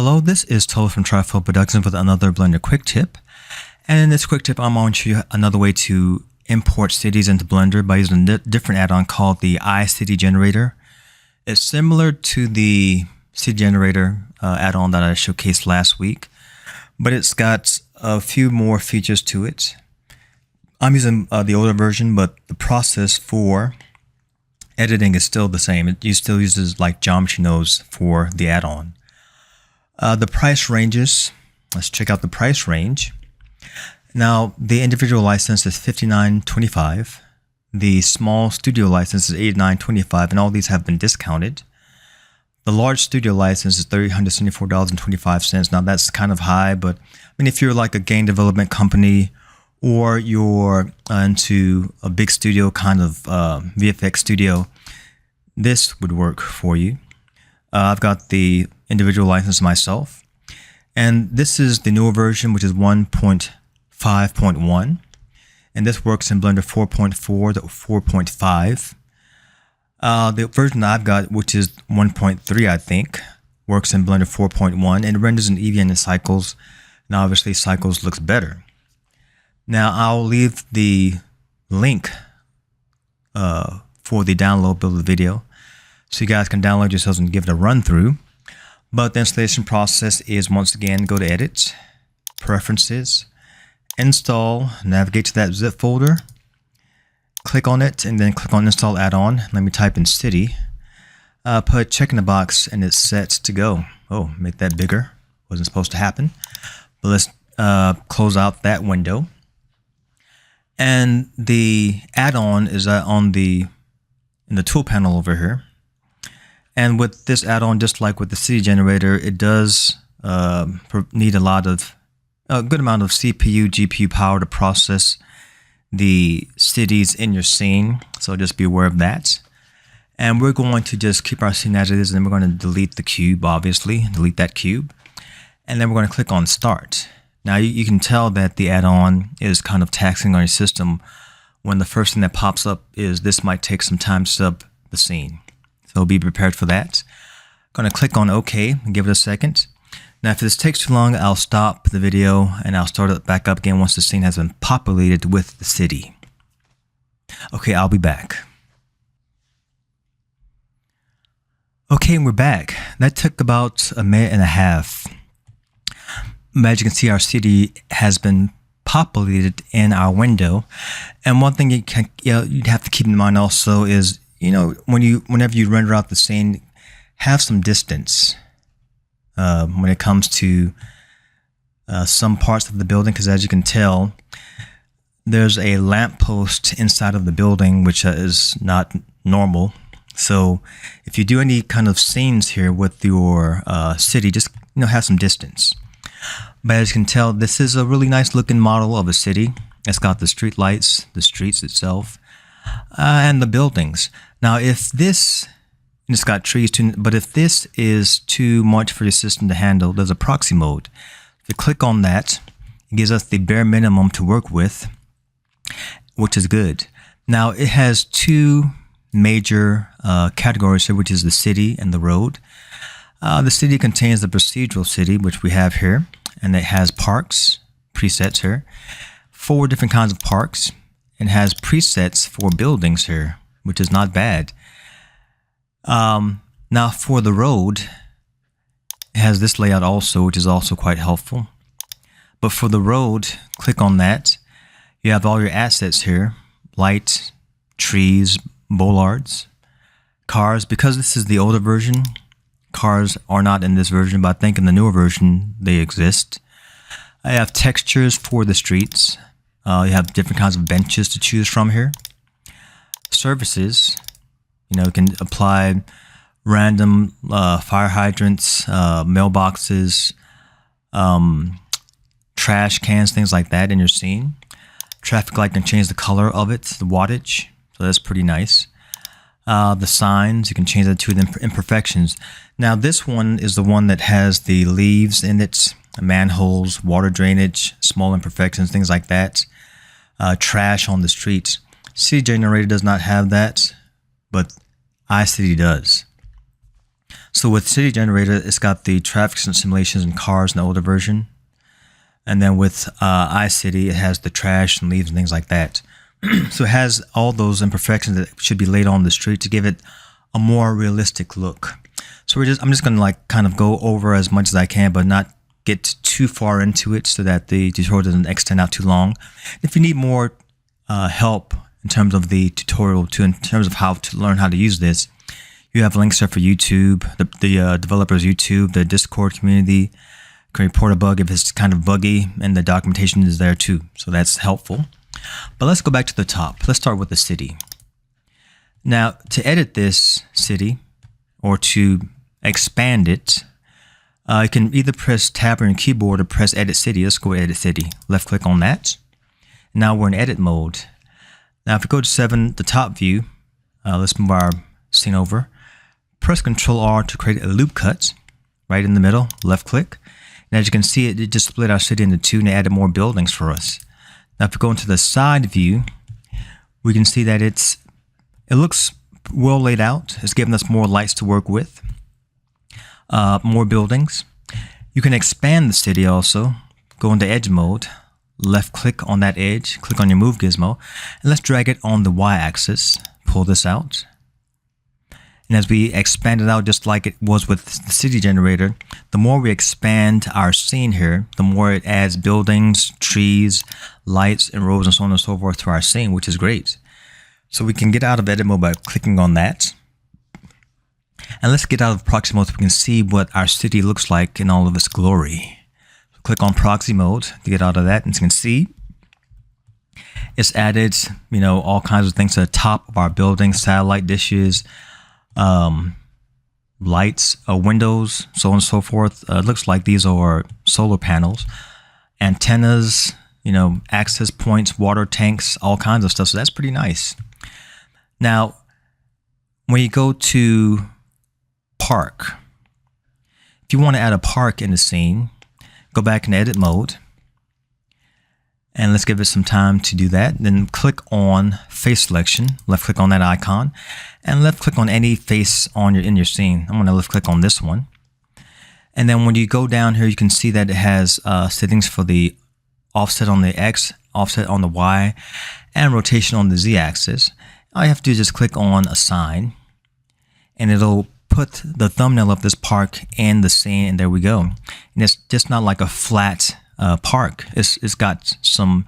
Hello, this is Tola from Trifold Productions with another Blender quick tip. And in this quick tip, I'm going to show you another way to import cities into Blender by using a different add-on called the Icity generator. It's similar to the city generator add-on that I showcased last week, but it's got a few more features to it. I'm using the older version, but the process for editing is still the same. It still uses like geometry nodes for the add-on. The price ranges, let's check out the price range. Now, the individual license is $59.25. The small studio license is $89.25, and all these have been discounted. The large studio license is $374.25. Now, that's kind of high, but I mean, if you're like a game development company or you're into a big studio kind of VFX studio, this would work for you. I've got the individual license myself, and this is the newer version, which is 1.5.1, and this works in Blender 4.4 to 4.5. The version I've got, which is 1.3, I think, works in Blender 4.1 and renders in Eevee and Cycles. Now, obviously, Cycles looks better. Now, I'll leave the link for the download build of the video, so you guys can download yourselves and give it a run through. But the installation process is, once again, go to Edit, Preferences, Install, navigate to that zip folder, click on it, and then click on Install Add-on. Let me type in City. Put check in the box, and it's set to go. Oh, make that bigger. Wasn't supposed to happen. But let's close out that window. And the add-on is in the tool panel over here. And with this add-on, just like with the city generator, it does need a good amount of CPU, GPU power to process the cities in your scene. So just be aware of that. And we're going to just keep our scene as it is, and then we're going to delete the cube, obviously, delete that cube. And then we're going to click on Start. Now you can tell that the add-on is kind of taxing on your system when the first thing that pops up is this might take some time to set up the scene. So be prepared for that. I'm going to click on OK and give it a second. Now, if this takes too long, I'll stop the video and I'll start it back up again once the scene has been populated with the city. Okay, I'll be back. Okay, and we're back. That took about a minute and a half. As you can see, our city has been populated in our window. And one thing you'd have to keep in mind also is, whenever you render out the scene, have some distance when it comes to some parts of the building, because as you can tell, there's a lamppost inside of the building, which is not normal. So if you do any kind of scenes here with your city, just have some distance. But as you can tell, this is a really nice looking model of a city. It's got the street lights, the streets itself, and the buildings. Now, if this, and it's got trees too, but if this is too much for your system to handle, there's a proxy mode. If you click on that, it gives us the bare minimum to work with, which is good. Now, it has two major categories here, which is the city and the road. The city contains the procedural city, which we have here, and it has parks, presets here, 4 different kinds of parks, and has presets for buildings here, which is not bad. Now for the road, it has this layout also, which is also quite helpful. But for the road, click on that. You have all your assets here: light, trees, bollards, cars. Because this is the older version, cars are not in this version, but I think in the newer version they exist. I have textures for the streets. You have different kinds of benches to choose from here. Services, you can apply random fire hydrants, mailboxes, trash cans, things like that in your scene. Traffic light can change the color of it, the wattage, so that's pretty nice. The signs, you can change that to the imperfections. Now this one is the one that has the leaves in it, manholes, water drainage, small imperfections, things like that. Trash on the streets. City generator does not have that, but Icity does. So with City Generator, it's got the traffic simulations and cars in the older version. And then with Icity, it has the trash and leaves and things like that. So it has all those imperfections that should be laid on the street to give it a more realistic look. So I'm just going to like kind of go over as much as I can, but not get too far into it so that the tutorial doesn't extend out too long. If you need more help in terms of the tutorial, in terms of how to learn how to use this, you have links there for YouTube, the developers YouTube, the Discord community. Can report a bug if it's kind of buggy, and the documentation is there too, so that's helpful. But let's go back to the top. Let's start with the city. Now, to edit this city or to expand it, you can either press tab on your keyboard or press edit city. Let's go edit city. Left click on that. Now we're in edit mode. Now if we go to the top view, let's move our scene over. Press Ctrl R to create a loop cut right in the middle. Left click. And as you can see, it just split our city into two and it added more buildings for us. Now if we go into the side view, we can see that it looks well laid out. It's giving us more lights to work with, more buildings. You can expand the city also. Go into edge mode, left click on that edge, click on your move gizmo, and let's drag it on the y-axis. Pull this out. And as we expand it out just like it was with the city generator, the more we expand our scene here, the more it adds buildings, trees, lights, and roads and so on and so forth to our scene, which is great. So we can get out of edit mode by clicking on that. And let's get out of proxy mode so we can see what our city looks like in all of its glory. Click on proxy mode to get out of that, and you can see it's added, all kinds of things to the top of our building, satellite dishes, lights, windows, so on and so forth. It looks like these are solar panels, antennas, access points, water tanks, all kinds of stuff. So that's pretty nice. Now, when you go to park, if you want to add a park in the scene, go back in edit mode. And let's give it some time to do that. Then click on face selection, left click on that icon, and left click on any face in your scene. I'm going to left click on this one. And then when you go down here, you can see that it has settings for the offset on the X, offset on the Y, and rotation on the Z axis. All you have to do is just click on assign, and it'll put the thumbnail of this park in the scene, and there we go. And it's just not like a flat park. It's got some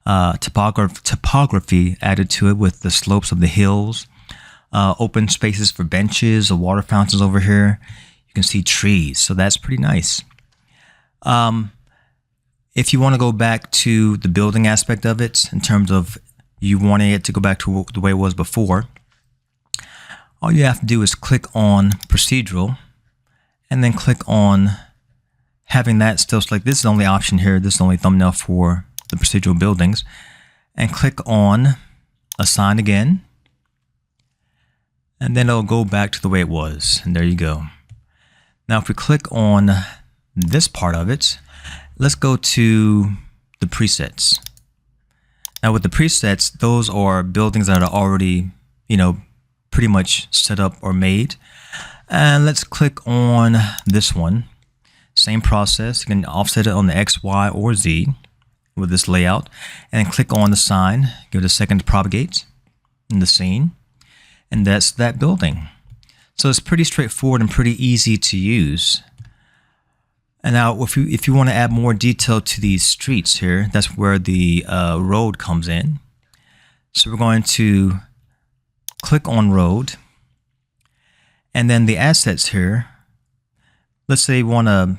topography added to it with the slopes of the hills, open spaces for benches, the water fountains over here. You can see trees, so that's pretty nice. If you want to go back to the building aspect of it, in terms of you wanting it to go back to the way it was before, all you have to do is click on procedural and then click on having that still select. This is the only option here. This is the only thumbnail for the procedural buildings. And click on assign again. And then it'll go back to the way it was. And there you go. Now if we click on this part of it, let's go to the presets. Now with the presets, those are buildings that are already, pretty much set up or made. And let's click on this one. Same process. You can offset it on the X, Y, or Z with this layout, and then click on the sign. Give it a second to propagate in the scene, and that's that building. So it's pretty straightforward and pretty easy to use. And now if you want to add more detail to these streets here, that's where the road comes in. So we're going to click on road, and then the assets here. Let's say you want to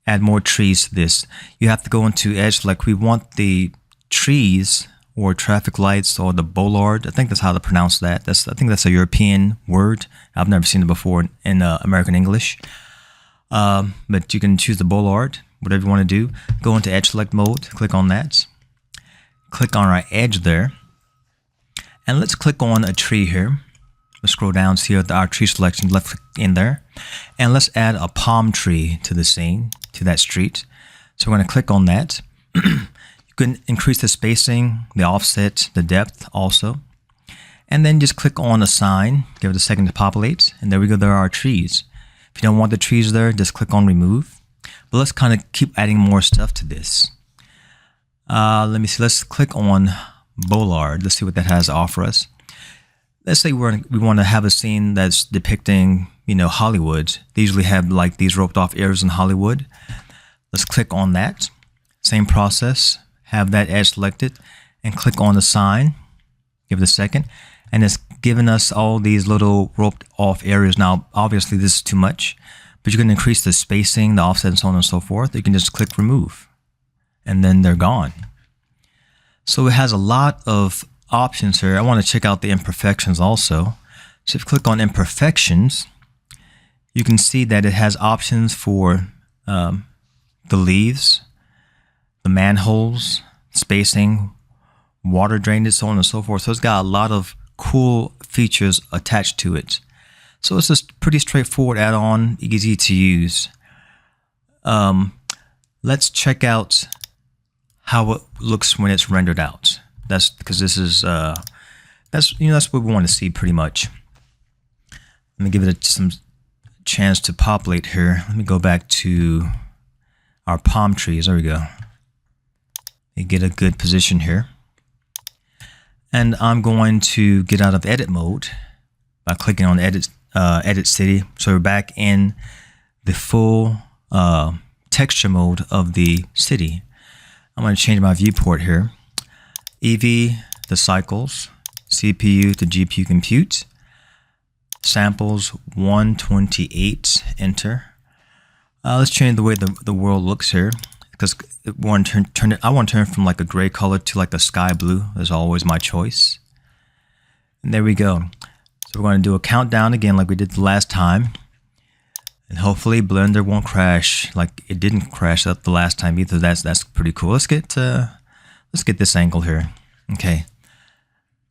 add more trees to this. You have to go into edge, like we want the trees or traffic lights or the bollard. I think that's how to pronounce that. I think that's a European word. I've never seen it before in American English. But you can choose the bollard, whatever you want to do. Go into edge select mode, click on that. Click on our edge there. And let's click on a tree here. Let's scroll down to see our tree selection, left click in there. And let's add a palm tree to the scene, to that street. So we're going to click on that. You can increase the spacing, the offset, the depth also. And then just click on assign, give it a second to populate. And there we go, there are our trees. If you don't want the trees there, just click on remove. But let's kind of keep adding more stuff to this. Let me see. Let's click on Bollard. Let's see what that has to offer us. Let's say we want to have a scene that's depicting, Hollywood. They usually have like these roped off areas in Hollywood. Let's click on that. Same process. Have that edge selected and click on the sign. Give it a second. And it's giving us all these little roped off areas. Now, obviously this is too much, but you can increase the spacing, the offset, and so on and so forth. You can just click remove and then they're gone. So it has a lot of options here. I want to check out the imperfections also. So if you click on imperfections, you can see that it has options for the leaves, the manholes, spacing, water drainage, so on and so forth. So it's got a lot of cool features attached to it. So it's just pretty straightforward add-on, easy to use. Let's check out how it looks when it's rendered out. That's because this is that's what we want to see pretty much. Let me give it some chance to populate here. Let me go back to our palm trees. There we go. You get a good position here. And I'm going to get out of edit mode by clicking on edit city. So we're back in the full texture mode of the city. I'm going to change my viewport here. EV to cycles, CPU to GPU compute, samples 128, enter. Let's change the way the world looks here, because I want to turn from like a gray color to like a sky blue. That's always my choice. And there we go. So we're going to do a countdown again like we did the last time. And hopefully Blender won't crash like it didn't crash up the last time either. That's pretty cool. Let's get this angle here. Okay.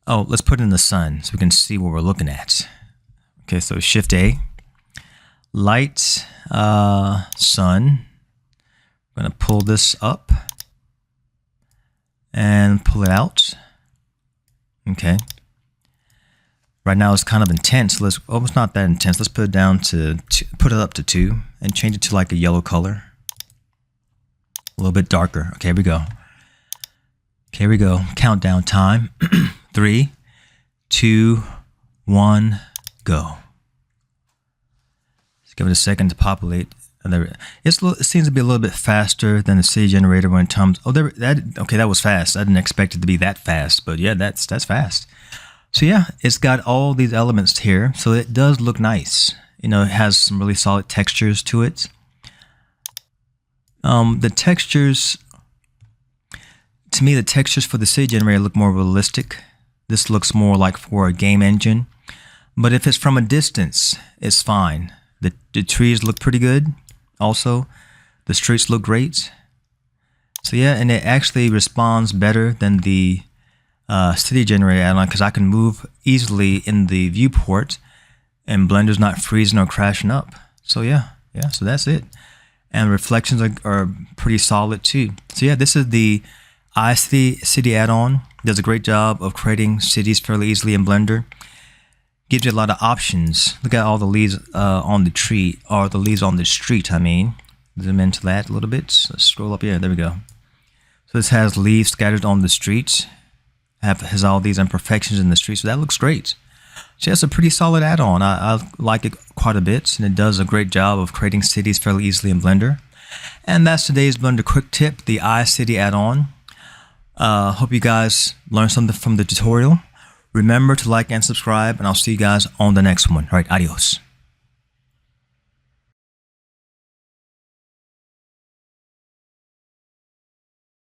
Oh, let's put it in the sun so we can see what we're looking at. Okay, so Shift A. Light, sun. I'm going to pull this up and pull it out. Okay. Right now it's kind of intense. Let's almost not that intense. Let's put it down to put it up to 2 and change it to like a yellow color. A little bit darker. Okay, here we go. Okay, here we go. Countdown time. 3, 2, 1, go. Let's give it a second to populate. It seems to be a little bit faster than the city generator when it comes. Oh, that was fast. I didn't expect it to be that fast, but yeah, that's fast. So yeah, it's got all these elements here, so it does look nice. It has some really solid textures to it. The textures, to me, the textures for the city generator look more realistic. This looks more like for a game engine, but if it's from a distance, it's fine. The trees look pretty good. Also, the streets look great. So yeah, and it actually responds better than the city generator add-on because I can move easily in the viewport and Blender's not freezing or crashing up. So yeah, so that's it. And reflections are pretty solid too. So yeah, this is the Icity add-on. Does a great job of creating cities fairly easily in Blender. Gives you a lot of options. Look at all the leaves on the tree, or the leaves on the street, I mean. Zoom into that a little bit. Let's scroll up here. There we go. So this has leaves scattered on the streets. Has all these imperfections in the street. So that looks great. So that's a pretty solid add-on. I like it quite a bit, and it does a great job of creating cities fairly easily in Blender. And that's today's Blender quick tip, the Icity add-on. Hope you guys learned something from the tutorial. Remember to like and subscribe, and I'll see you guys on the next one. All right, adios.